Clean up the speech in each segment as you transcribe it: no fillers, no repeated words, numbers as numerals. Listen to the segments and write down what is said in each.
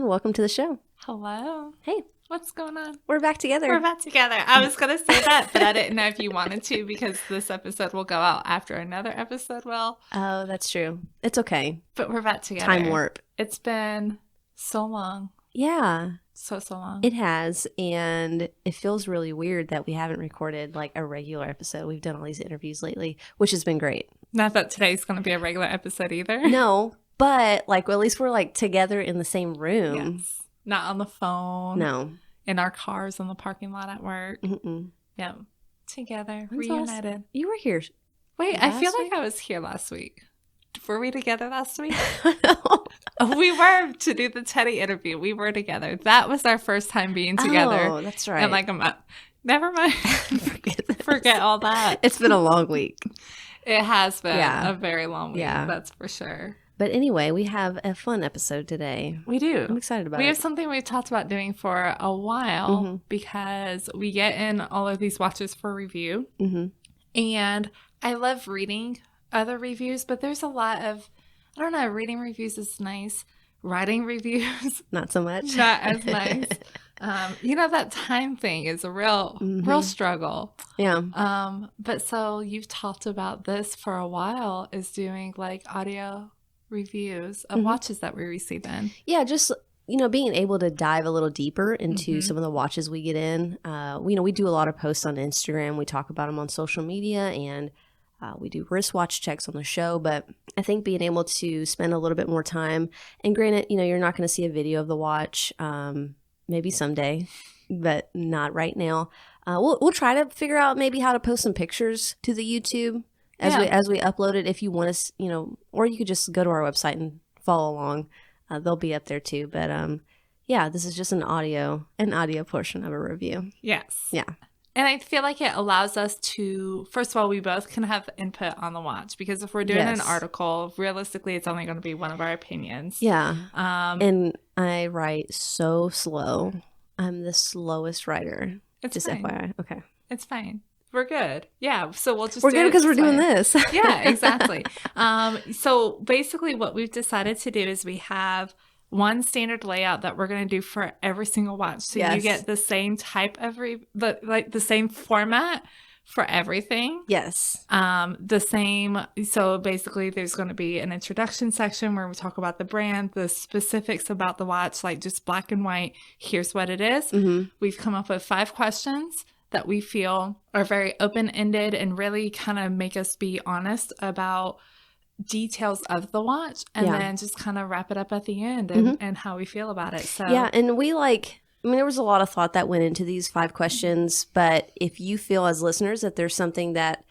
Welcome to the show. Hello. Hey. What's going on? We're back together. I was going to say that, but I didn't know if you wanted to because this episode will go out after another episode will. Oh, that's true. It's okay. But we're back together. Time warp. It's been so long. Yeah. So long. It has, and it feels really weird that we haven't recorded like a regular episode. We've done all these interviews lately, which has been great. Not that today's going to be a regular episode either. No. But, like, well, at least we're, like, together in the same room. Yes. Not on the phone. No. In our cars in the parking lot at work. Mm-mm. Yeah. Together. When's reunited. You were here. Wait, I feel like I was here last week. Were we together last week? No. We were to do the Teddy interview. We were together. That was our first time being together. Oh, that's right. And like a month. Never mind. Forget all that. It's been a long week. It has been a very long week. Yeah. That's for sure. But anyway, we have a fun episode today. We do. I'm excited about it. We have something we've talked about doing for a while because we get in all of these watches for review. Mm-hmm. And I love reading other reviews, but there's a lot of, I don't know, reading reviews is nice. Writing reviews. Not so much. Not as nice. That time thing is a real struggle. Yeah. But so you've talked about this for a while, is doing like audio reviews of watches that we receive in. Yeah, just, being able to dive a little deeper into some of the watches we get in. We do a lot of posts on Instagram. We talk about them on social media, and we do wristwatch checks on the show. But I think being able to spend a little bit more time, and granted, you're not going to see a video of the watch, maybe someday, but not right now. We'll try to figure out maybe how to post some pictures to the YouTube as we upload it, if you want to, or you could just go to our website and follow along. They'll be up there too. But this is just an audio portion of a review. Yes. Yeah. And I feel like it allows us to, first of all, we both can have input on the watch, because if we're doing an article, realistically, it's only going to be one of our opinions. Yeah. And I write so slow. I'm the slowest writer. It's just fine. FYI. Okay. It's fine. We're good. Yeah. So we're good because we're doing this. Yeah, exactly. So basically what we've decided to do is we have one standard layout that we're going to do for every single watch. So you get the same type of, the same format for everything. Yes. The same. So basically there's going to be an introduction section where we talk about the brand, the specifics about the watch, like just black and white. Here's what it is. Mm-hmm. We've come up with 5 questions that we feel are very open-ended and really kind of make us be honest about details of the watch, and then just kind of wrap it up at the end and how we feel about it. So and we there was a lot of thought that went into these 5 questions, but if you feel as listeners that there's something that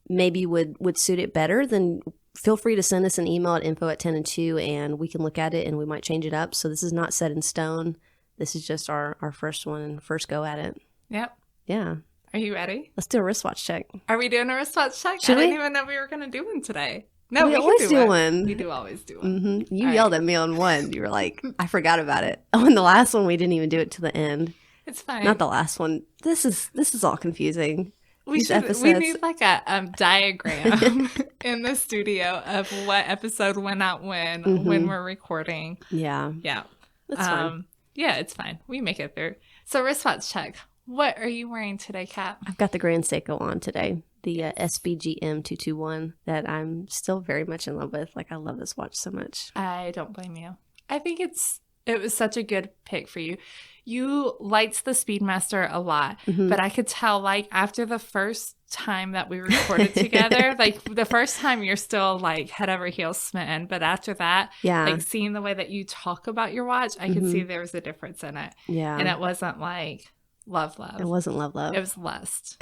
maybe would suit it better, then feel free to send us an email at info@Tenn2, and we can look at it and we might change it up. So this is not set in stone. This is just our first one and first go at it. Yep. Yeah. Are you ready? Let's do a wristwatch check. Are we doing a wristwatch check? Should I didn't even know we were going to do one today. No, we always do one. We do always do one. Mm-hmm. You yelled at me on one. You were like, I forgot about it. Oh, and the last one, we didn't even do it to the end. It's fine. Not the last one. This is all confusing. We need like a diagram in the studio of what episode went out when we're recording. Yeah. Yeah. That's fine. Yeah, it's fine. We make it through. So wristwatch check. What are you wearing today, Kat? I've got the Grande Seiko on today. The SBGM 221 that I'm still very much in love with. Like, I love this watch so much. I don't blame you. I think it was such a good pick for you. You liked the Speedmaster a lot, but I could tell, like, after the first time that we recorded together, like, the first time you're still, like, head over heels smitten, but after that, like, seeing the way that you talk about your watch, I could see there was a difference in it. Yeah. And it wasn't, like, love. It wasn't love. It was lust.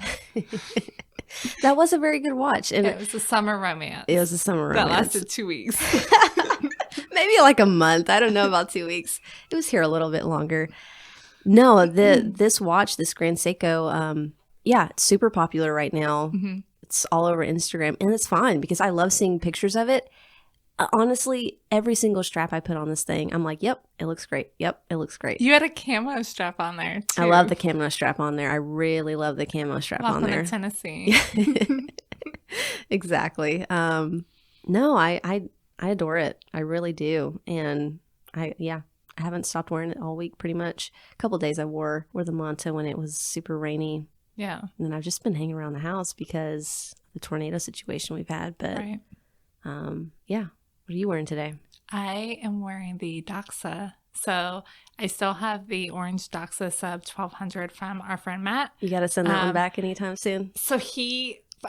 That was a very good watch. And it was a summer romance. It was a summer romance. That lasted 2 weeks. Maybe like a month. I don't know about 2 weeks. It was here a little bit longer. No, this watch, this Grande Seiko, yeah, it's super popular right now. Mm-hmm. It's all over Instagram, and it's fine because I love seeing pictures of it. Honestly, every single strap I put on this thing, I'm like, yep, it looks great. Yep, it looks great. You had a camo strap on there, too. I love the camo strap on there. I really love the camo strap on there. Welcome to Tennessee. Exactly. No, I adore it. I really do. And I haven't stopped wearing it all week pretty much. A couple of days I wore the manta when it was super rainy. Yeah. And then I've just been hanging around the house because of the tornado situation we've had. But right. Yeah. What are you wearing today? I am wearing the Doxa. So I still have the orange Doxa sub 1200 from our friend Matt. You got to send that one back anytime soon. So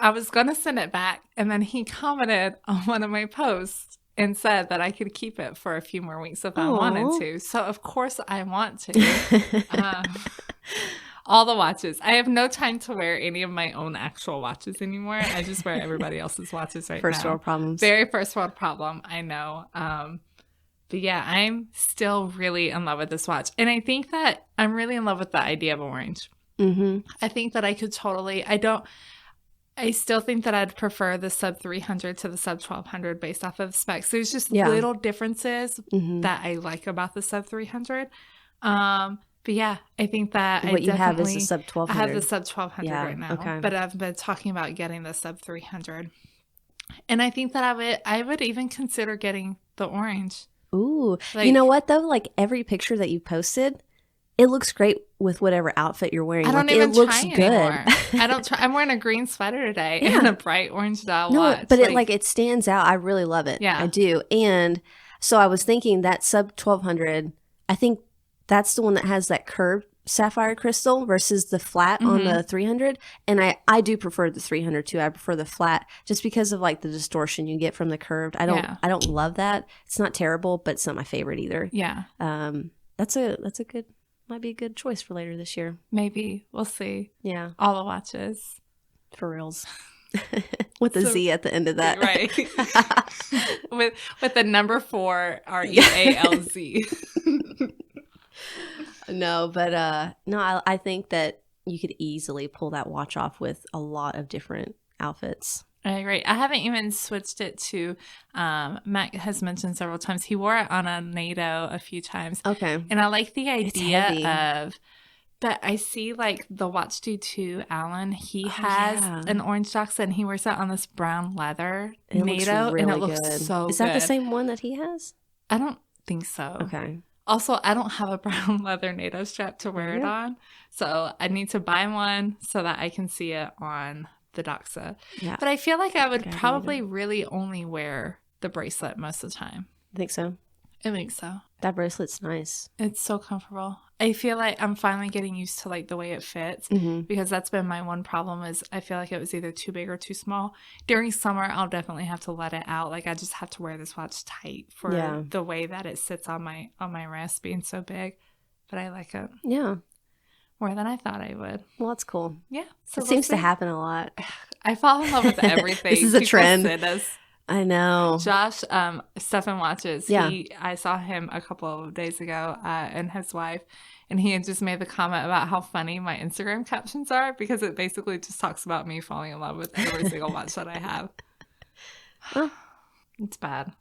I was going to send it back, and then he commented on one of my posts and said that I could keep it for a few more weeks if I wanted to. So of course I want to. All the watches. I have no time to wear any of my own actual watches anymore. I just wear everybody else's watches right now. First world problems. Very first world problem, I know. But yeah, I'm still really in love with this watch. And I think that I'm really in love with the idea of orange. Mm-hmm. I think that I could totally, I still think that I'd prefer the sub 300 to the sub 1200 based off of specs. There's just little differences that I like about the sub 300. But yeah, I think that what you have is the sub 1200. I have the sub 1200 right now. Okay. But I've been talking about getting the sub 300. And I think that I would even consider getting the orange. Ooh. Like, you know what though? Like every picture that you posted, it looks great with whatever outfit you're wearing. I don't like, even it looks try good. anymore. I don't try. I'm wearing a green sweater today and a bright orange dial watch. But it stands out. I really love it. Yeah. I do. And so I was thinking that sub 1200, I think that's the one that has that curved sapphire crystal versus the flat on the 300. And I do prefer the 300 too. I prefer the flat just because of like the distortion you get from the curved. I don't love that. It's not terrible, but it's not my favorite either. Yeah. That's a good, might be a good choice for later this year. Maybe. We'll see. Yeah. All the watches. For reals. With a Z at the end of that. Right. with the number 4 REALZ. No, but no, I think that you could easily pull that watch off with a lot of different outfits. Right. I haven't even switched it to, Matt has mentioned several times, he wore it on a NATO a few times. Okay. And I like the idea of that. I see like the Watch Dude 2, Alan, he has an orange Doxa and he wears that on this brown leather NATO. Really and it looks good. so Is that good. the same one that he has? I don't think so. Okay. Also, I don't have a brown leather NATO strap to wear it on. So I need to buy one so that I can see it on the Doxa. Yeah. But I feel like I would probably really only wear the bracelet most of the time. I think so. I think so. That bracelet's nice. It's so comfortable. I feel like I'm finally getting used to like the way it fits because that's been my one problem is I feel like it was either too big or too small. During summer, I'll definitely have to let it out. Like I just have to wear this watch tight for the way that it sits on my wrist being so big. But I like it. Yeah. More than I thought I would. Well, that's cool. Yeah. So it seems to happen a lot. I fall in love with everything. This is a trend. Us. I know. Josh, Stefan Watches. Yeah. I saw him a couple of days ago and his wife, and he had just made the comment about how funny my Instagram captions are because it basically just talks about me falling in love with every single watch that I have. Well, it's bad.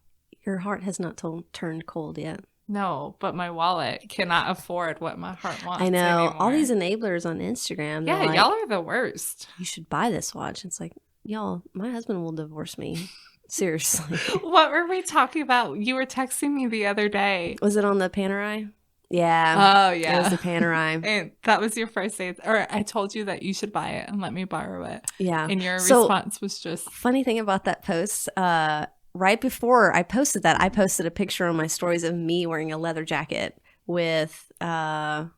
Your heart has not turned cold yet. No, but my wallet cannot afford what my heart wants. I know. Anymore. All these enablers on Instagram. Yeah, like, y'all are the worst. You should buy this watch. It's like, y'all, my husband will divorce me. Seriously. What were we talking about? You were texting me the other day. Was it on the Panerai? Yeah. Oh, yeah. It was the Panerai. And that was your first day. Or I told you that you should buy it and let me borrow it. Yeah. And your response was just... Funny thing about that post, right before I posted that, I posted a picture on my stories of me wearing a leather jacket with, it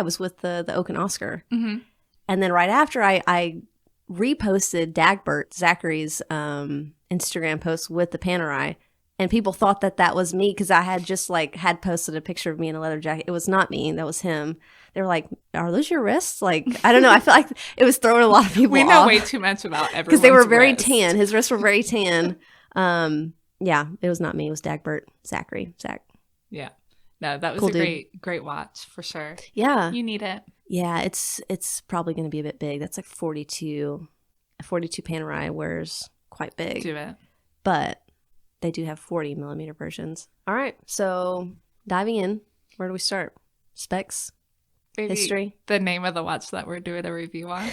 was with the Oak and Oscar. Mm-hmm. And then right after I reposted Dagbert, Zachary's Instagram post with the Panerai, and people thought that was me because I had just had posted a picture of me in a leather jacket. It was not me. That was him. They were like, are those your wrists? Like, I don't know. I feel like it was throwing a lot of people off. We know way too much about everyone's because they were very wrist. tan. His wrists were very tan. Yeah, it was not me. It was Dagbert, Zach. Yeah. No, that was Cool a dude. great watch for sure. Yeah. You need it. Yeah, it's probably going to be a bit big. That's like 42. A 42 Panerai wears quite big. Do it. But they do have 40 millimeter versions. All right. So diving in, where do we start? Specs? Maybe History? the name of the watch that we're doing a review on.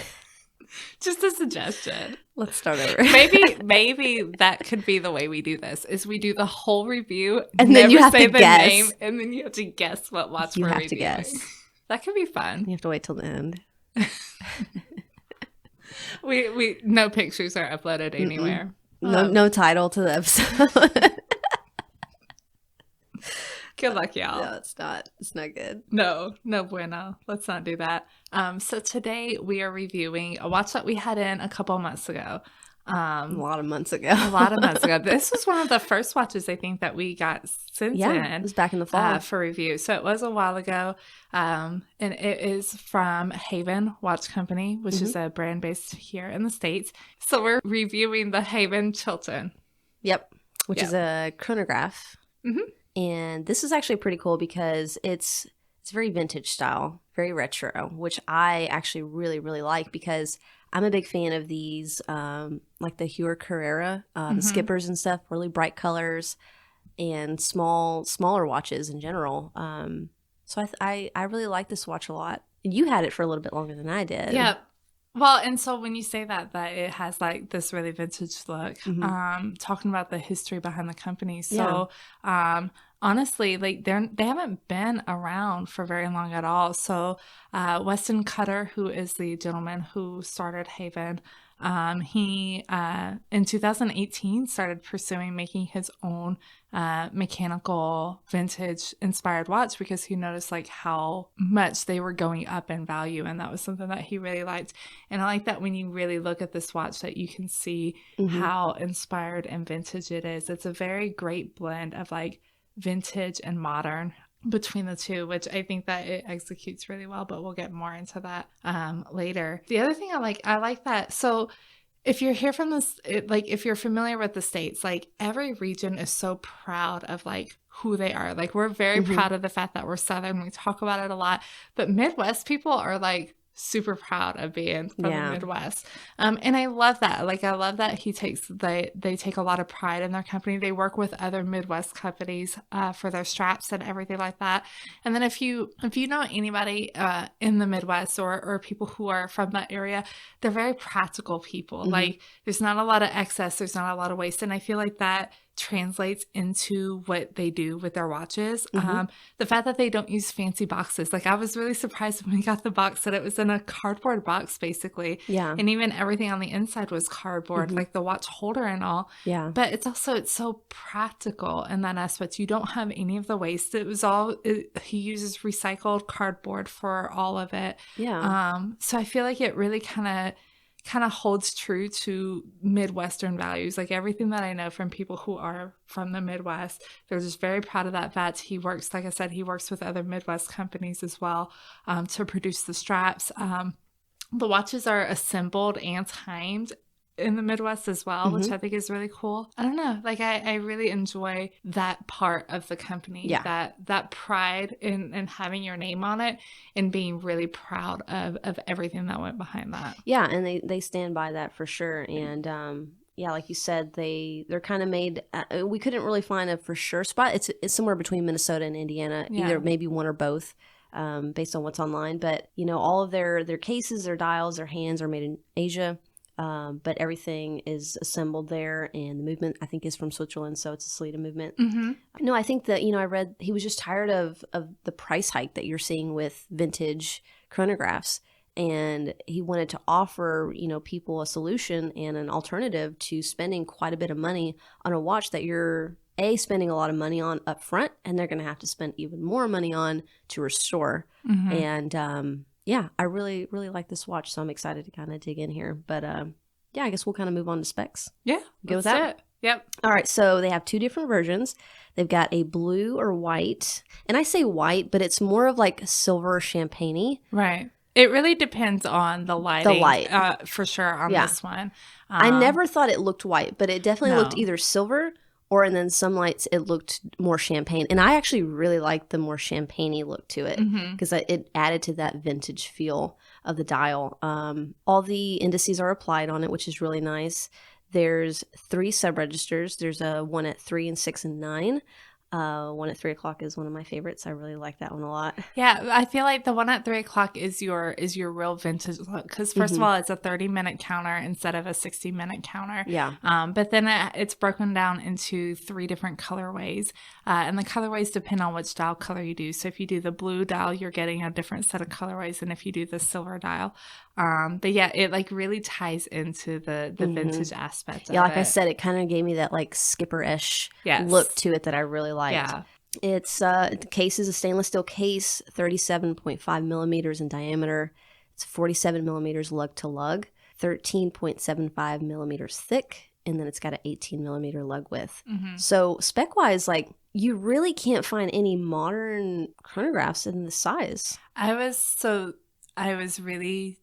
Just a suggestion. Let's start over. Maybe that could be the way we do this. Is we do the whole review and then you have to guess. name, and then you have to guess what watch we're reviewing. You have to guess. That could be fun. You have to wait till the end. we no pictures are uploaded anywhere. No title to the episode. Good luck, y'all. No, it's not. It's not good. No bueno. Let's not do that. So today we are reviewing a watch that we had in a couple months ago. A lot of months ago. This was one of the first watches I think that we got sent in. It was back in the fall. For review. So it was a while ago. And it is from Haven Watch Company, which is a brand based here in the States. So we're reviewing the Haven Chilton. Yep. Which is a chronograph. Mm-hmm. And this is actually pretty cool because it's very vintage style, very retro, which I actually really, really like because I'm a big fan of these, like the Heuer Carrera, the skippers and stuff, really bright colors and smaller watches in general. So I really like this watch a lot. And you had it for a little bit longer than I did. Yeah. Well, and so when you say that it has like this really vintage look, talking about the history behind the company. So, honestly, like they haven't been around for very long at all. So, Weston Cutter, who is the gentleman who started Haven, he in 2018 started pursuing making his own mechanical vintage inspired watch because he noticed like how much they were going up in value, and that was something that he really liked. And I like that when you really look at this watch that you can see how inspired and vintage it is. It's a very great blend of like vintage and modern between the two, which I think that it executes really well, but we'll get more into that later. The other thing I like that. So if you're here from this, like if you're familiar with the States, like every region is so proud of like who they are. Like we're very proud of the fact that we're Southern. We talk about it a lot, but Midwest people are like super proud of being from the Midwest. And I love that. Like, I love that they take a lot of pride in their company. They work with other Midwest companies for their straps and everything like that. And then if you know anybody in the Midwest or people who are from that area, they're very practical people. Like, there's not a lot of excess. There's not a lot of waste. And I feel like that translates into what they do with their watches. The fact that they don't use fancy boxes. Like, I was really surprised when we got the box that it was in a cardboard box, basically. Yeah. And even everything on the inside was cardboard, like the watch holder and all. Yeah. But it's so practical in that aspect. You don't have any of the waste. He uses recycled cardboard for all of it. Yeah. So I feel like it really kind of holds true to Midwestern values. Like everything that I know from people who are from the Midwest, they're just very proud of that fact. He works, like I said, he works with other Midwest companies as well to produce the straps. The watches are assembled and timed in the Midwest as well, which I think is really cool. I don't know. Like I really enjoy that part of the company. Yeah. That pride in having your name on it and being really proud of everything that went behind that. Yeah, and they stand by that for sure. And yeah, like you said, they're kind of made. We couldn't really find a for sure spot. It's somewhere between Minnesota and Indiana, either maybe one or both, based on what's online. But you know, all of their cases, their dials, their hands are made in Asia. But everything is assembled there, and the movement, I think, is from Switzerland, so it's a Salida movement. No, I think that, I read he was just tired of the price hike that you're seeing with vintage chronographs, and he wanted to offer, people a solution and an alternative to spending quite a bit of money on a watch that you're, spending a lot of money on up front, and they're going to have to spend even more money on to restore. And, yeah, I really, really like this watch, so I'm excited to kind of dig in here. But yeah, I guess we'll kind of move on to specs. Yeah, go with that. Yep. All right, so they have two different versions. They've got a blue or white, and I say white, but it's more of like silver champagne-y. Right. It really depends on the lighting. The light. For sure on this one. I never thought it looked white, but it definitely looked either silver and then some lights it looked more champagne. And I actually really liked the more champagne-y look to it because it added to that vintage feel of the dial. All the indices are applied on it, which is really nice. There's 3 sub-registers. There's a one at 3 and 6 and 9. One at 3 o'clock is one of my favorites. I really like that one a lot. Yeah, I feel like the one at 3 o'clock is your real vintage look because first of all, it's a 30-minute counter instead of a 60-minute counter. Yeah. But then it's broken down into 3 different colorways, and the colorways depend on which dial color you do. So if you do the blue dial, you're getting a different set of colorways than if you do the silver dial. But yeah, it like really ties into the vintage aspect. Yeah, like I said, it kind of gave me that like skipper-ish look to it that I really liked. Yeah. It's the case is a stainless steel case, 37.5 millimeters in diameter. It's 47 millimeters lug to lug, 13.75 millimeters thick, and then it's got an 18 millimeter lug width. So spec-wise, like you really can't find any modern chronographs in this size. I was really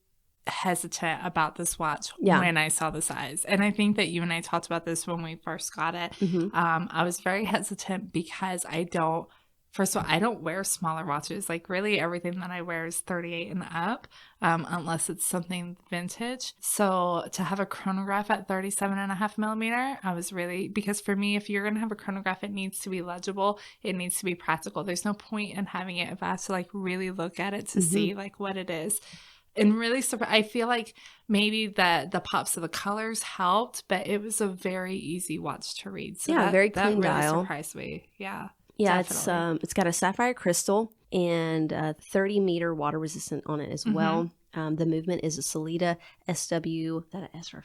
hesitant about this watch when I saw the size, and I think that you and I talked about this when we first got it. I was very hesitant because I don't wear smaller watches. Like really everything that I wear is 38 and up, unless it's something vintage. So to have a chronograph at 37.5 millimeter, I was really, because for me, if you're going to have a chronograph, it needs to be legible. It needs to be practical. There's no point in having it if I have to like really look at it to see like what it is. And really, I feel like maybe the pops of the colors helped, but it was a very easy watch to read. So very clean that really dial. Surprised me. Yeah, definitely. It's got a sapphire crystal and a 30-meter water resistant on it as well. The movement is a Sellita SW. That an S or a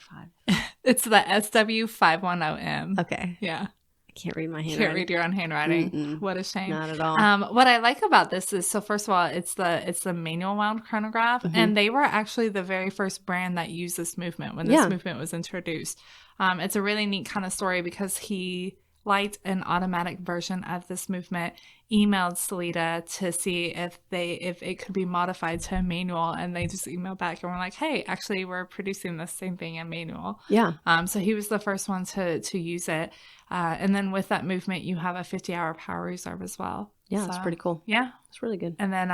5? It's the SW510M. Okay. Yeah. Can't read my handwriting. Can't read your own handwriting. What a shame. Not at all. What I like about this is, so first of all, it's the manual wound chronograph, and they were actually the very first brand that used this movement when this movement was introduced. It's a really neat kind of story because he liked an automatic version of this movement, emailed Sellita to see if it could be modified to a manual, and they just emailed back and were like, hey, actually we're producing the same thing in manual. So he was the first one to use it, and then with that movement you have a 50-hour power reserve as well. It's pretty cool. It's really good. And then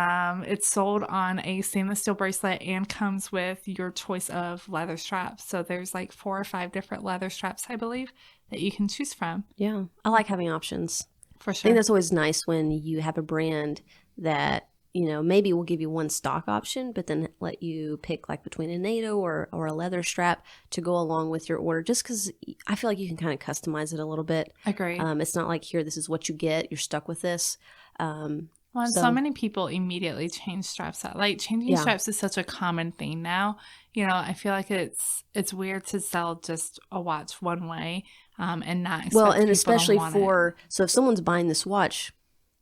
it's sold on a stainless steel bracelet and comes with your choice of leather straps. So there's like 4 or 5 different leather straps, I believe, that you can choose from. I like having options. For sure. I think that's always nice when you have a brand that, you know, maybe will give you one stock option, but then let you pick like between a NATO or a leather strap to go along with your order, just because I feel like you can kind of customize it a little bit. Agree. It's not like, here, this is what you get. You're stuck with this. So many people immediately change straps out. Like changing straps is such a common thing now. You know, I feel like it's weird to sell just a watch one way and not expect and especially so if someone's buying this watch,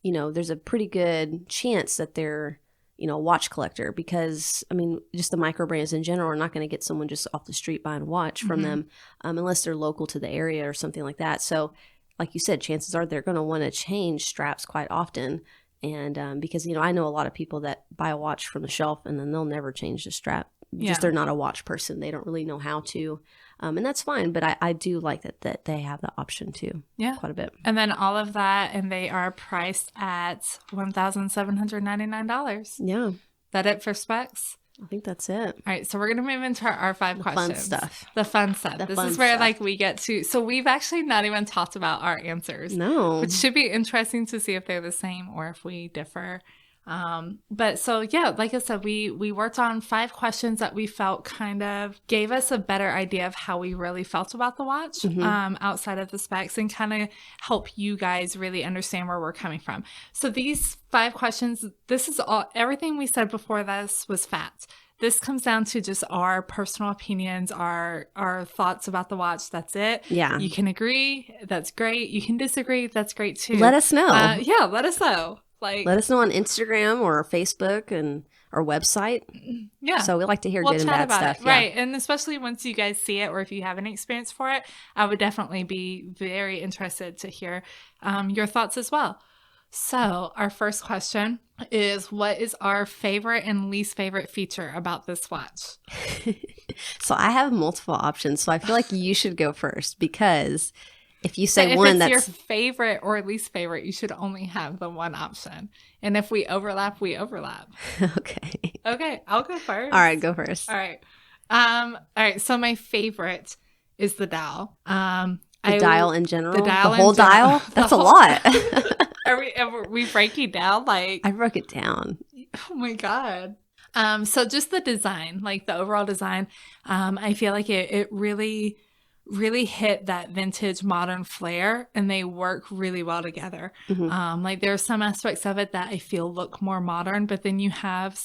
you know, there's a pretty good chance that they're, you know, a watch collector, because I mean, just the micro brands in general are not going to get someone just off the street buying a watch from them unless they're local to the area or something like that. So like you said, chances are they're going to want to change straps quite often. And because, you know, I know a lot of people that buy a watch from the shelf and then they'll never change the strap. Just they're not a watch person. They don't really know how to. And that's fine. But I do like that they have the option too. Quite a bit. And then all of that, and they are priced at $1,799. Yeah. That it for specs? I think that's it. All right, so we're going to move into our 5 questions. Fun stuff. The fun stuff. This is where like we get to, so we've actually not even talked about our answers. No. Which should be interesting to see if they're the same or if we differ. But so yeah, like I said, we worked on 5 questions that we felt kind of gave us a better idea of how we really felt about the watch, outside of the specs, and kind of help you guys really understand where we're coming from. So these 5 questions, this is all, everything we said before this was facts. This comes down to just our personal opinions, our thoughts about the watch. That's it. Yeah. You can agree. That's great. You can disagree. That's great too. Let us know. Let us know. Like, let us know on Instagram or Facebook and our website. Yeah. So we like to hear good and bad stuff. Yeah. Right. And especially once you guys see it, or if you have any experience for it, I would definitely be very interested to hear your thoughts as well. So our first question is, what is our favorite and least favorite feature about this watch? So I have multiple options. So I feel like you should go first, because if you say if one, it's that's your favorite or least favorite, you should only have the one option. And if we overlap, we overlap. Okay. Okay, I'll go first. All right, go first. All right. So my favorite is the dial. The dial in general? The dial the whole in general. dial? That's a lot. Are we breaking down? Like, I broke it down. oh my God. So just the design, like the overall design, I feel like it really hit that vintage modern flair, and they work really well together. Like there are some aspects of it that I feel look more modern, but then you have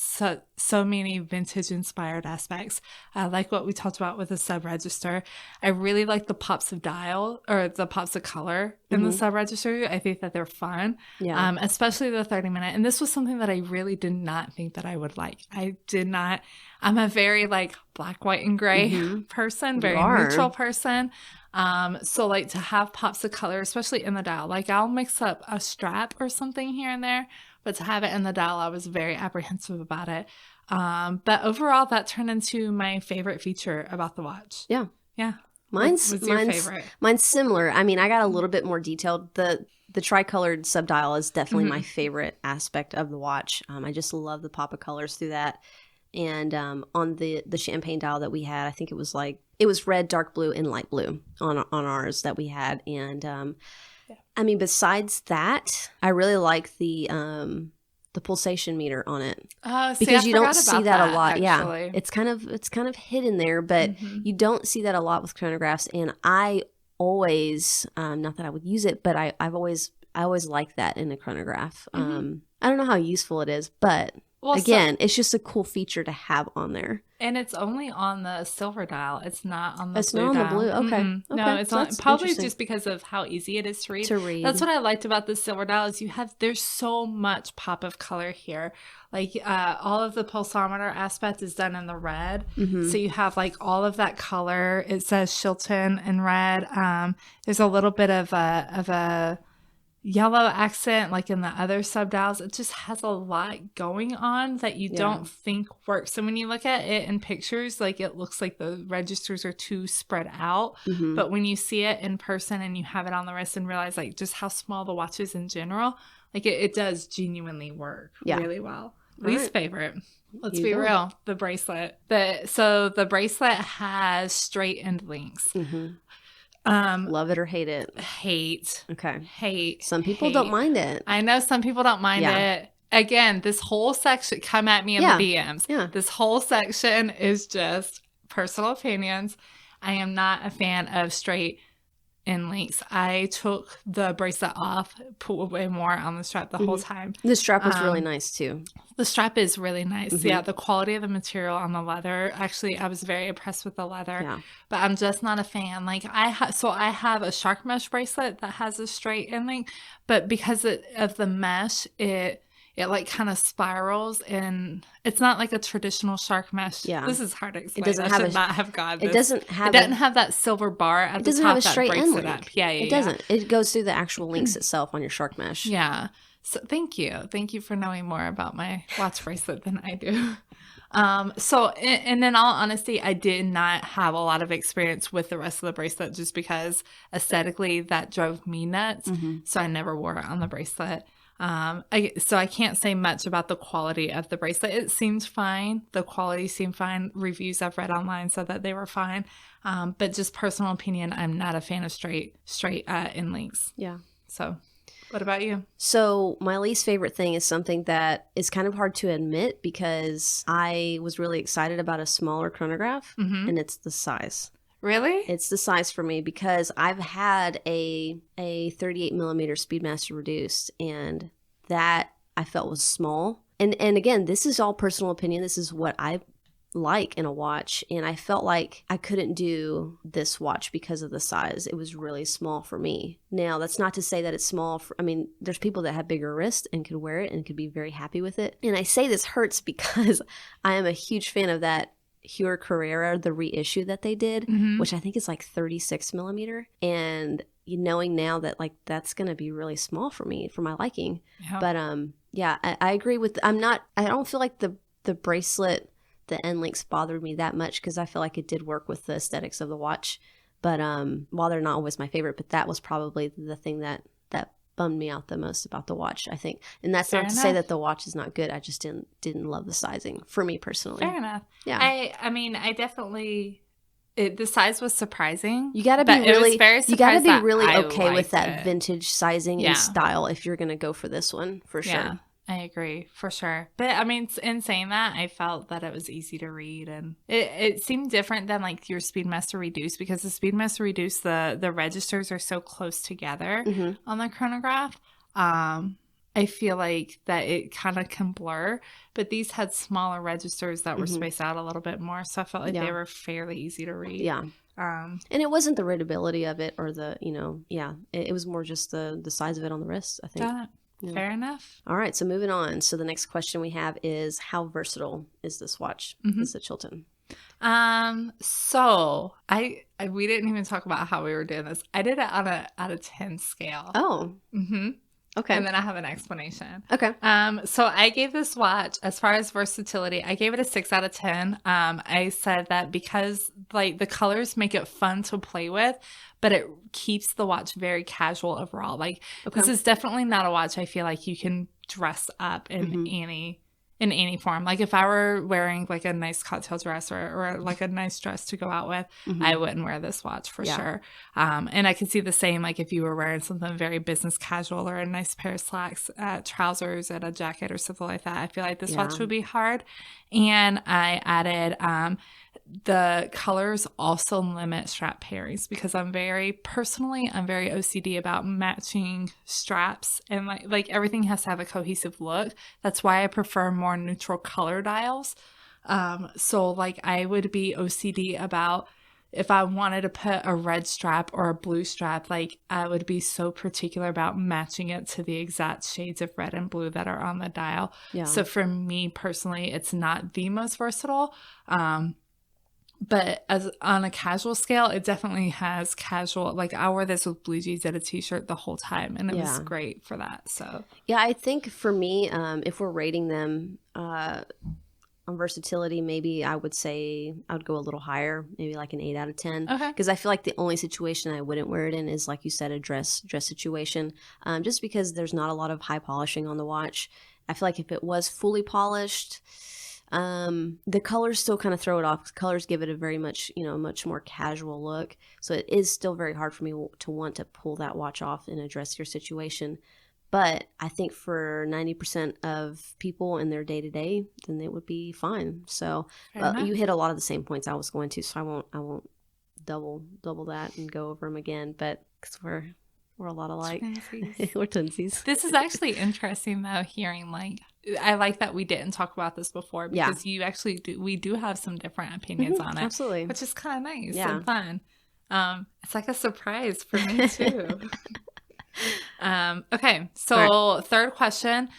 so many vintage inspired aspects. Like what we talked about with the sub register. I really like the pops of dial or the pops of color in the sub register. I think that they're fun. Yeah. Especially the 30-minute. And this was something that I really did not think that I would like. I'm a very like black, white, and gray person, very neutral person. So like to have pops of color, especially in the dial, like I'll mix up a strap or something here and there, but to have it in the dial, I was very apprehensive about it. But overall, that turned into my favorite feature about the watch. Yeah. Yeah. What's your favorite? Mine's similar. I mean, I got a little bit more detailed. The tricolored subdial is definitely my favorite aspect of the watch. I just love the pop of colors through that. And on the champagne dial that we had, I think it was red, dark blue, and light blue on ours that we had. And I mean, besides that, I really like the pulsation meter on it. Because you don't see that a lot. Actually. Yeah, it's kind of hidden there, but you don't see that a lot with chronographs. And I always, not that I would use it, but I always like that in a chronograph. I don't know how useful it is, but it's just a cool feature to have on there. And it's only on the silver dial. It's not on the it's blue not on dial. the blue. Okay. Mm-hmm. No, it's not. Probably just because of how easy it is to read. That's what I liked about the silver dial is there's so much pop of color here. Like all of the pulsometer aspect is done in the red. So you have like all of that color. It says Chilton in red. There's a little bit of a yellow accent like in the other subdials. It just has a lot going on that you don't think works. So when you look at it in pictures, like it looks like the registers are too spread out. But when you see it in person and you have it on the wrist and realize like just how small the watch is in general, like it does genuinely work really well. Least favorite. Let's be real. The bracelet. The bracelet has straight end links. Love it or hate it? Hate. Okay. Hate. Some people don't mind it. I know some people don't mind it. Again, this whole section, come at me in the DMs. Yeah. This whole section is just personal opinions. I am not a fan of straight end links. I took the bracelet off, put way more on the strap the whole time. The strap was really nice too. The strap is really nice. Yeah, the quality of the material on the leather. Actually, I was very impressed with the leather. But I'm just not a fan. Like I have a shark mesh bracelet that has a straight end link, but because of the mesh, it like kind of spirals, and it's not like a traditional shark mesh. Yeah, this is hard to explain. It doesn't It doesn't have that silver bar at the top. It doesn't have a straight end link. Up. Yeah, it doesn't. It goes through the actual links itself on your shark mesh. Yeah. So thank you for knowing more about my watch bracelet than I do. So and in all honesty, I did not have a lot of experience with the rest of the bracelet just because aesthetically that drove me nuts. So I never wore it on the bracelet. So I can't say much about the quality of the bracelet. It seems fine. The quality seemed fine. Reviews I've read online said that they were fine. But just personal opinion, I'm not a fan of straight end links. Yeah. So what about you? So my least favorite thing is something that is kind of hard to admit because I was really excited about a smaller chronograph, and it's the size. Really? It's the size for me because I've had a 38 millimeter Speedmaster reduced, and that I felt was small. And again, this is all personal opinion. This is what I like in a watch, and I felt like I couldn't do this watch because of the size. It was really small for me. Now, that's not to say that it's small. There's people that have bigger wrists and could wear it and could be very happy with it. And I say this hurts because I am a huge fan of that Heuer Carrera, the reissue that they did, which I think is like 36 millimeter. And knowing now that like that's going to be really small for me, for my liking. Yeah. But I agree with, I don't feel like the bracelet, the end links bothered me that much because I feel like it did work with the aesthetics of the watch. But while they're not always my favorite, but that was probably the thing that bummed me out the most about the watch, I think. And that's not to say that the watch is not good. I just didn't love the sizing for me personally. Fair enough. Yeah. I mean, I definitely... the size was surprising. You got to be really okay with that vintage sizing and style if you're going to go for this one, for sure. Yeah, I agree, for sure. But I mean, in saying that, I felt that it was easy to read, and it seemed different than like your Speedmaster Reduce, because the Speedmaster Reduce, the registers are so close together on the chronograph. I feel like that it kind of can blur, but these had smaller registers that were spaced out a little bit more, so I felt like they were fairly easy to read. Yeah. And it wasn't the readability of it or the, it was more just the size of it on the wrist, I think. Yeah. Fair enough. All right, so moving on. So the next question we have is, how versatile is this watch? Is the Chilton? So we didn't even talk about how we were doing this. I did it on a out of 10 scale. Oh. Okay. And then I have an explanation. Okay. So I gave this watch, as far as versatility, I gave it a 6 out of 10. I said that because like the colors make it fun to play with, but it keeps the watch very casual overall. Like this is definitely not a watch I feel like you can dress up in any form. Like if I were wearing like a nice cocktail dress or like a nice dress to go out with, I wouldn't wear this watch for sure. And I could see the same, like if you were wearing something very business casual or a nice pair of slacks, trousers and a jacket or something like that. I feel like this watch would be hard. And I added, the colors also limit strap pairings, because I'm very OCD about matching straps, and like everything has to have a cohesive look. That's why I prefer more neutral color dials. So like I would be OCD about if I wanted to put a red strap or a blue strap, like I would be so particular about matching it to the exact shades of red and blue that are on the dial. Yeah. So for me personally, it's not the most versatile. But as on a casual scale, it definitely has casual. Like I wore this with blue jeans and a t-shirt the whole time, and it was great for that. So yeah, I think for me, if we're rating them on versatility, maybe I would say I would go a little higher, maybe like an 8 out of 10. Okay. Because I feel like the only situation I wouldn't wear it in is, like you said, a dress situation. Just because there's not a lot of high polishing on the watch. I feel like if it was fully polished, the colors still kind of throw it off. Colors give it a very much, much more casual look. So it is still very hard for me to want to pull that watch off in a dressier situation. But I think for 90% of people in their day-to-day, then it would be fine. So you hit a lot of the same points I was going to, so I won't double that and go over them again. But because we're a lot alike. We're twinsies. This is actually interesting though, hearing I like that we didn't talk about this before, because we do have some different opinions on it. Absolutely. Which is kind of nice and fun. It's like a surprise for me too. Okay, so third question,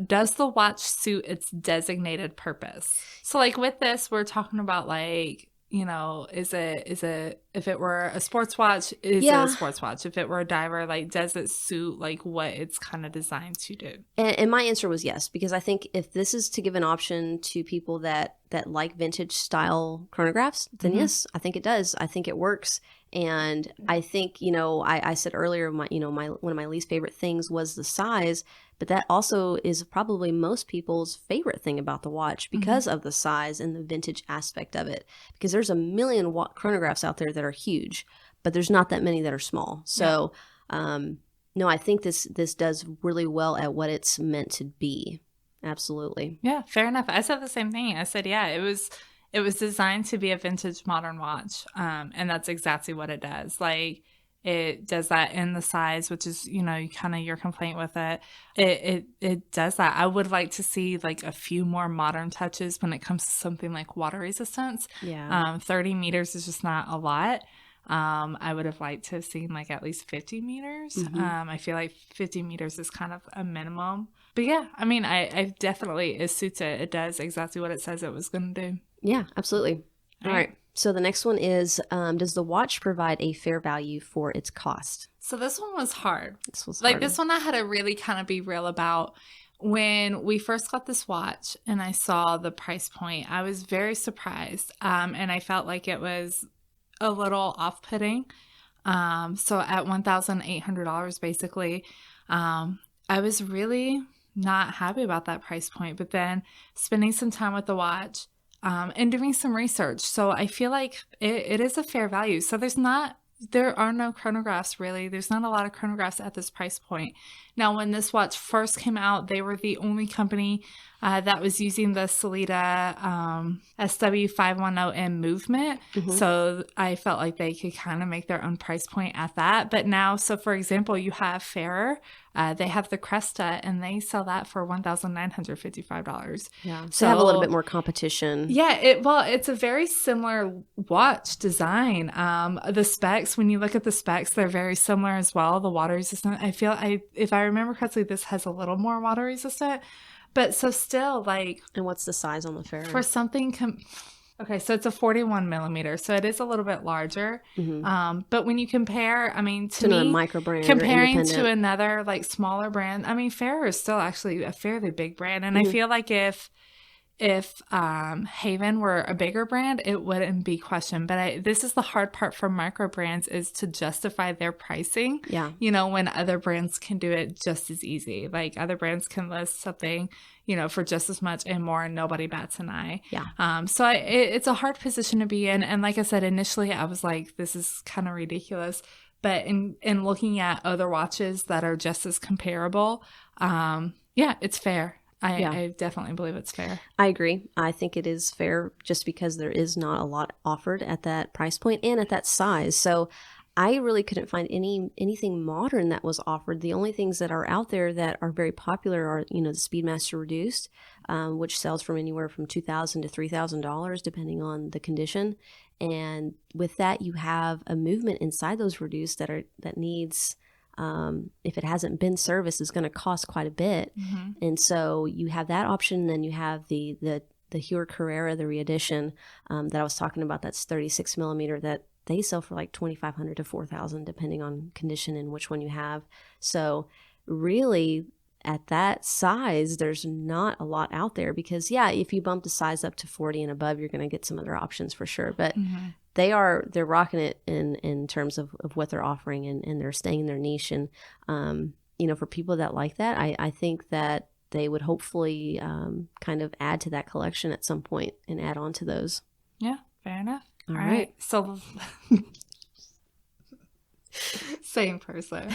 does the watch suit its designated purpose? So like with this, we're talking about is it, if it were a sports watch, is it a sports watch? If it were a diver, does it suit what it's kind of designed to do? And my answer was yes, because I think if this is to give an option to people that like vintage style chronographs, then yes, I think it does. I think it works. And I think, I said earlier, one of my least favorite things was the size, but that also is probably most people's favorite thing about the watch because of the size and the vintage aspect of it. Because there's a million chronographs out there that are huge, but there's not that many that are small. So, no, I think this does really well at what it's meant to be. Absolutely. Yeah, fair enough. I said the same thing. I said, it was designed to be a vintage modern watch, and that's exactly what it does. It does that in the size, which is, kind of your complaint with it. It does that. I would like to see a few more modern touches when it comes to something like water resistance. Yeah. 30 meters is just not a lot. I would have liked to have seen at least 50 meters. I feel like 50 meters is kind of a minimum. But yeah, I mean, I definitely, it suits it. It does exactly what it says it was going to do. Yeah, absolutely. All right. So the next one is, does the watch provide a fair value for its cost? So this one was hard. This one I had to really kind of be real about. When we first got this watch and I saw the price point, I was very surprised. And I felt like it was a little off-putting. So at $1,800 basically, I was really not happy about that price point. But then spending some time with the watch and doing some research. So I feel like it is a fair value. So there are no chronographs really. There's not a lot of chronographs at this price point. Now, when this watch first came out, they were the only company that was using the Sellita SW510M movement. Mm-hmm. So I felt like they could kind of make their own price point at that. But now, so for example, you have Fairer. They have the Cresta, and they sell that for $1,955. Yeah, so they have a little bit more competition. Yeah, it's a very similar watch design. The specs, when you look at the specs, they're very similar as well. The water resistant, if I remember correctly, this has a little more water resistant. But so still, like... And what's the size on the Fairer? For something... Okay, so it's a 41 millimeter, so it is a little bit larger. Mm-hmm. But when you compare, I mean, to me, micro brand comparing to another like smaller brand, I mean, Fairer is still actually a fairly big brand, and I feel like if Haven were a bigger brand, it wouldn't be questioned. But this is the hard part for micro brands, is to justify their pricing. Yeah, when other brands can do it just as easy. Like other brands can list something, for just as much and more, and nobody bats an eye. Yeah. So it's a hard position to be in. And like I said, initially I was like, this is kind of ridiculous. But in looking at other watches that are just as comparable, it's fair. I definitely believe it's fair. I agree. I think it is fair just because there is not a lot offered at that price point and at that size. So I really couldn't find anything modern that was offered. The only things that are out there that are very popular are, the Speedmaster Reduced, which sells from anywhere from $2,000 to $3,000 depending on the condition. And with that, you have a movement inside those Reduced that needs, if it hasn't been serviced, is going to cost quite a bit. Mm-hmm. And so you have that option. And then you have the Heuer Carrera, the re-edition that I was talking about. That's 36 millimeter that they sell for like $2,500 to $4,000 depending on condition and which one you have. So really at that size, there's not a lot out there because if you bump the size up to 40 and above, you're going to get some other options for sure. But mm-hmm. they're rocking it in terms of what they're offering and they're staying in their niche. And, for people that like that, I think that they would hopefully kind of add to that collection at some point and add on to those. Yeah, fair enough. All right. So, same person.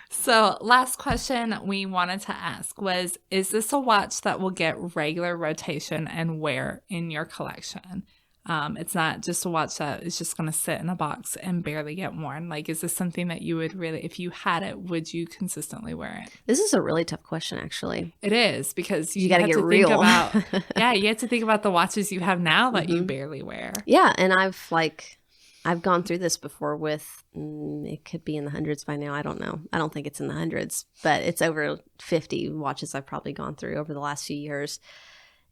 So last question we wanted to ask was, is this a watch that will get regular rotation and wear in your collection? It's not just a watch that is just going to sit in a box and barely get worn. Like, is this something that you would really, if you had it, would you consistently wear it? This is a really tough question, actually. It is, because you got to get real. You have to think about the watches you have now that mm-hmm. you barely wear. Yeah, and I've gone through this before with, it could be in the hundreds by now. I don't know. I don't think it's in the hundreds, but it's over 50 watches I've probably gone through over the last few years.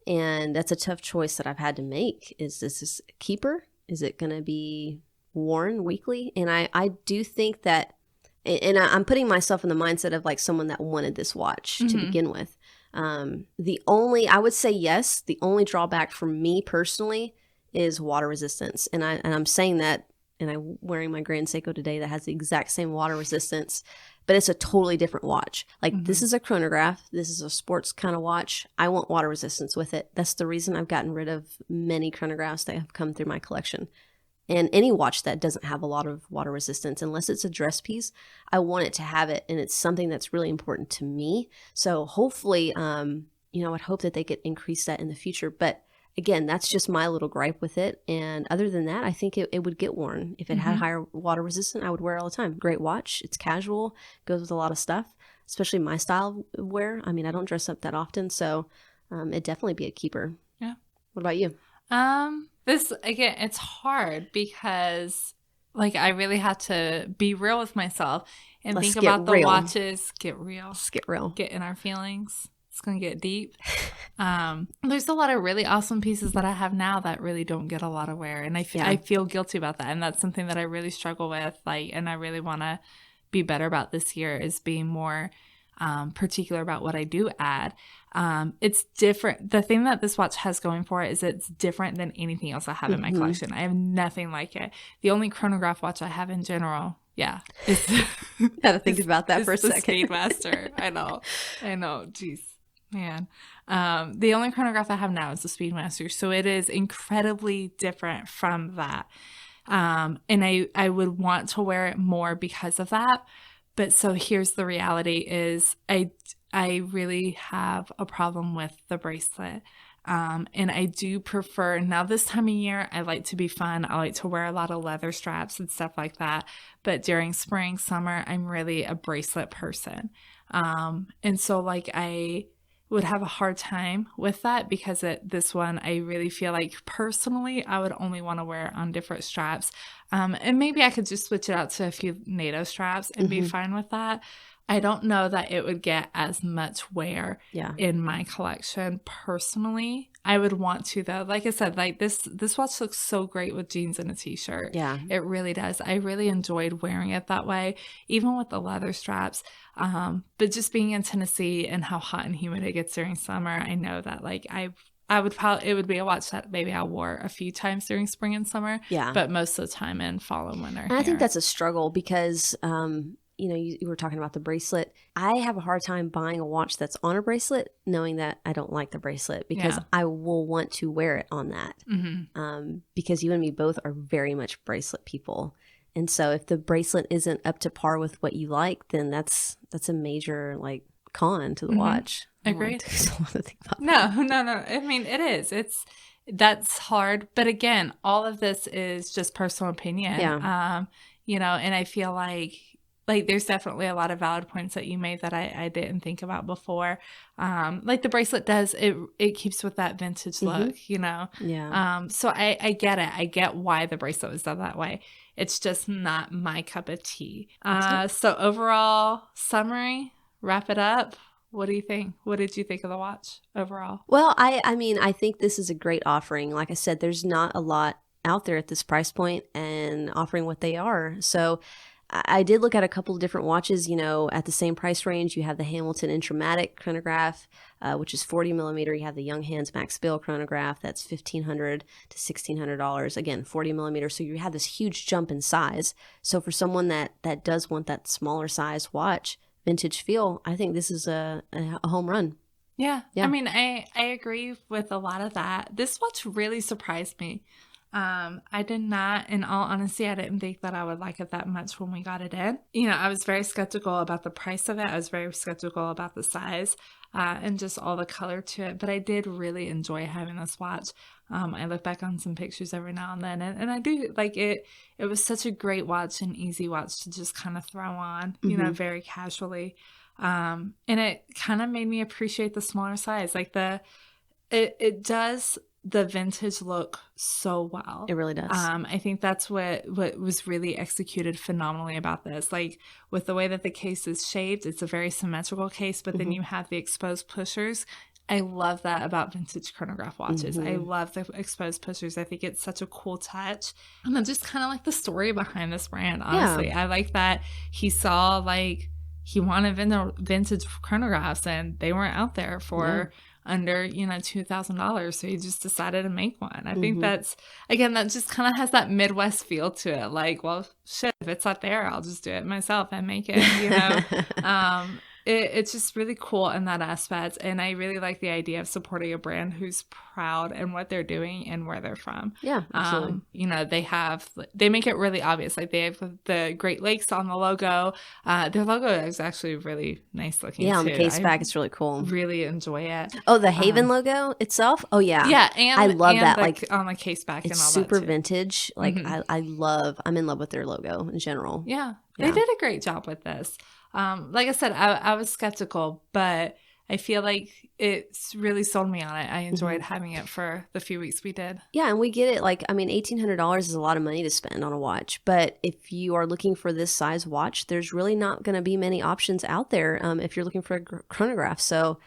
And that's a tough choice that I've had to make. Is this a keeper? Is it going to be worn weekly? And I do think that, and I'm putting myself in the mindset of like someone that wanted this watch mm-hmm. to begin with. I would say yes, the only drawback for me personally is water resistance. And I'm saying that, and I'm wearing my Grande Seiko today that has the exact same water resistance, but it's a totally different watch. Like mm-hmm. this is a chronograph. This is a sports kind of watch. I want water resistance with it. That's the reason I've gotten rid of many chronographs that have come through my collection. And any watch that doesn't have a lot of water resistance, unless it's a dress piece, I want it to have it. And it's something that's really important to me. So hopefully, I would hope that they could increase that in the future. But again, that's just my little gripe with it. And other than that, I think it would get worn. If it mm-hmm. had higher water resistance, I would wear it all the time. Great watch. It's casual. Goes with a lot of stuff, especially my style of wear. I mean, I don't dress up that often, so it'd definitely be a keeper. Yeah. What about you? This, again, it's hard because, like, I really had to be real with myself and think about the watches. Get real. Let's get real. Get in our feelings. It's going to get deep. There's a lot of really awesome pieces that I have now that really don't get a lot of wear. And I feel guilty about that. And that's something that I really struggle with. And I really want to be better about this year, is being more particular about what I do add. It's different. The thing that this watch has going for it is it's different than anything else I have in my collection. I have nothing like it. The only chronograph watch I have in general, yeah. Had to think about that for a second. Speedmaster. I know. Jeez, man. The only chronograph I have now is the Speedmaster. So it is incredibly different from that. And I would want to wear it more because of that. But so here's the reality is I really have a problem with the bracelet. And I do prefer, now this time of year, I like to be fun. I like to wear a lot of leather straps and stuff like that. But during spring, summer, I'm really a bracelet person. And so like I would have a hard time with that because this one, I really feel like personally, I would only want to wear it on different straps. And maybe I could just switch it out to a few NATO straps and be fine with that. I don't know that it would get as much wear in my collection personally. I would want to though. Like I said, like this watch looks so great with jeans and a t-shirt. Yeah, it really does. I really enjoyed wearing it that way, even with the leather straps. But just being in Tennessee and how hot and humid it gets during summer, I know that like I would probably, it would be a watch that maybe I wore a few times during spring and summer. Yeah, but most of the time in fall and winter. And I think that's a struggle because you know, you were talking about the bracelet. I have a hard time buying a watch that's on a bracelet knowing that I don't like the bracelet because I will want to wear it on that. Because you and me both are very much bracelet people. And so if the bracelet isn't up to par with what you like, then that's a major like con to the watch. Agreed. No. I mean, it is. That's hard. But again, all of this is just personal opinion. Yeah. You know, and I feel like there's definitely a lot of valid points that you made that I didn't think about before. Like the bracelet does, it keeps with that vintage look, you know? Yeah. So I get it. I get why the bracelet was done that way. It's just not my cup of tea. So overall summary, wrap it up. What do you think? What did you think of the watch overall? Well, I mean, I think this is a great offering. Like I said, there's not a lot out there at this price point and offering what they are. So I did look at a couple of different watches, you know, at the same price range. You have the Hamilton Intramatic chronograph, which is 40 millimeter. You have the Young Hands Max Bill chronograph. That's $1,500 to $1,600. Again, 40 millimeter. So you have this huge jump in size. So for someone that does want that smaller size watch, vintage feel, I think this is a home run. Yeah. I mean, I agree with a lot of that. This watch really surprised me. I did not, in all honesty, I didn't think that I would like it that much when we got it in. You know, I was very skeptical about the price of it. I was very skeptical about the size, and just all the color to it. But I did really enjoy having this watch. I look back on some pictures every now and then, and I do like it. It was such a great watch, an easy watch to just kind of throw on, you know, very casually. And it kind of made me appreciate the smaller size. Like it does the vintage look so well. It really does. I think that's what was really executed phenomenally about this. Like with the way that the case is shaped, it's a very symmetrical case, but then you have the exposed pushers. I love that about vintage chronograph watches. I love the exposed pushers. I think it's such a cool touch. And I just kind of like the story behind this brand, honestly. Yeah. I like that he saw like he wanted vintage chronographs and they weren't out there for under, you know, $2,000. So he just decided to make one. I think that's, again, that just kind of has that Midwest feel to it. Like, well, shit, if it's not there, I'll just do it myself and make it, you know? It's just really cool in that aspect. And I really like the idea of supporting a brand who's proud in what they're doing and where they're from. Yeah, absolutely. You know, they make it really obvious. Like they have the Great Lakes on the logo. Their logo is actually really nice looking. Yeah, too. On the case back, it's really cool. Really enjoy it. Oh, the Haven logo itself? Oh, yeah. Yeah, and I love that. Like on the case back and all that. It's super vintage. Like I'm in love with their logo in general. Yeah. They did a great job with this. Like I said, I was skeptical, but I feel like it's really sold me on it. I enjoyed having it for the few weeks we did. Yeah, and we get it. Like, I mean, $1,800 is a lot of money to spend on a watch. But if you are looking for this size watch, there's really not going to be many options out there if you're looking for a chronograph. So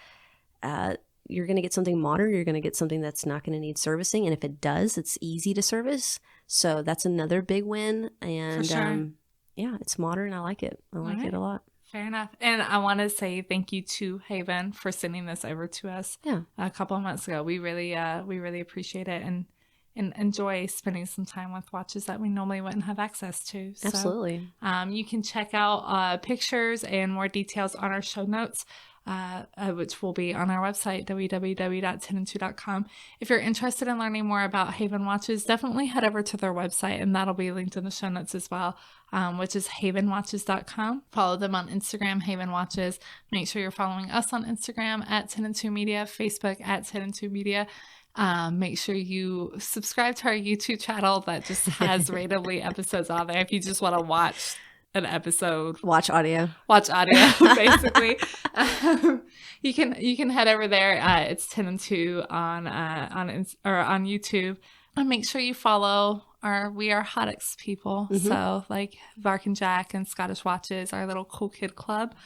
you're going to get something modern. You're going to get something that's not going to need servicing. And if it does, it's easy to service. So that's another big win. And yeah, it's modern. I like it. I like it a lot. Fair enough. And I want to say thank you to Haven for sending this over to us a couple of months ago. We really appreciate it and enjoy spending some time with watches that we normally wouldn't have access to. So, absolutely. You can check out pictures and more details on our show notes, which will be on our website, www.tenn2.com. If you're interested in learning more about Haven watches, definitely head over to their website, and that'll be linked in the show notes as well, which is havenwatches.com. Follow them on Instagram, Haven Watches. Make sure you're following us on Instagram at Tenn2 Media, Facebook at Tenn2 Media. Make sure you subscribe to our YouTube channel that just has randomly episodes on there. If you just want to watch an episode, watch audio basically, you can head over there. It's Tenn Two on YouTube, and make sure you follow we are Hotix people. So like Vark and Jack and Scottish Watches, our little cool kid club.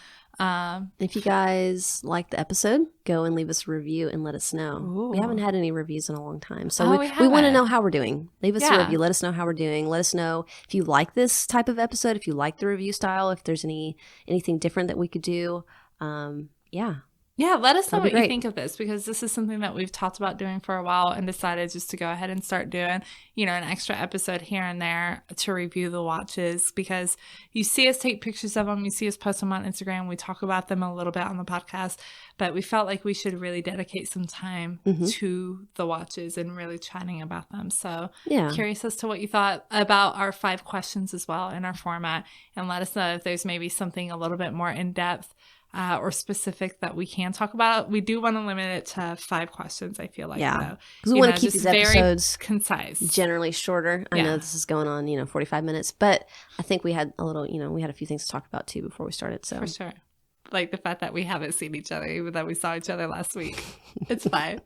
If you guys like the episode, go and leave us a review and let us know. Ooh. We haven't had any reviews in a long time, so we want to know how we're doing. Leave us a review. Let us know how we're doing. Let us know if you like this type of episode, if you like the review style, if there's anything different that we could do. Yeah, let us know what you think of this, because this is something that we've talked about doing for a while and decided just to go ahead and start doing, an extra episode here and there to review the watches, because you see us take pictures of them, you see us post them on Instagram, we talk about them a little bit on the podcast, but we felt like we should really dedicate some time to the watches and really chatting about them. So curious as to what you thought about our 5 questions as well in our format, and let us know if there's maybe something a little bit more in-depth or specific that we can talk about. We do want to limit it to 5 questions, I feel like. Yeah, because we want to keep these episodes concise, generally shorter. I know this is going on 45 minutes, but I think we had we had a few things to talk about too before we started. So for sure, like the fact that we haven't seen each other, even though we saw each other last week. It's fine.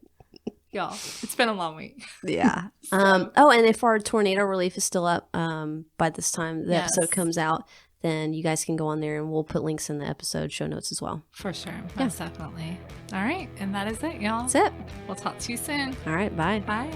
Y'all, it's been a long week. Yeah. And if our tornado relief is still up by this time the episode comes out, then you guys can go on there and we'll put links in the episode show notes as well. For sure. Most definitely. All right. And that is it, y'all. That's it. We'll talk to you soon. All right. Bye. Bye.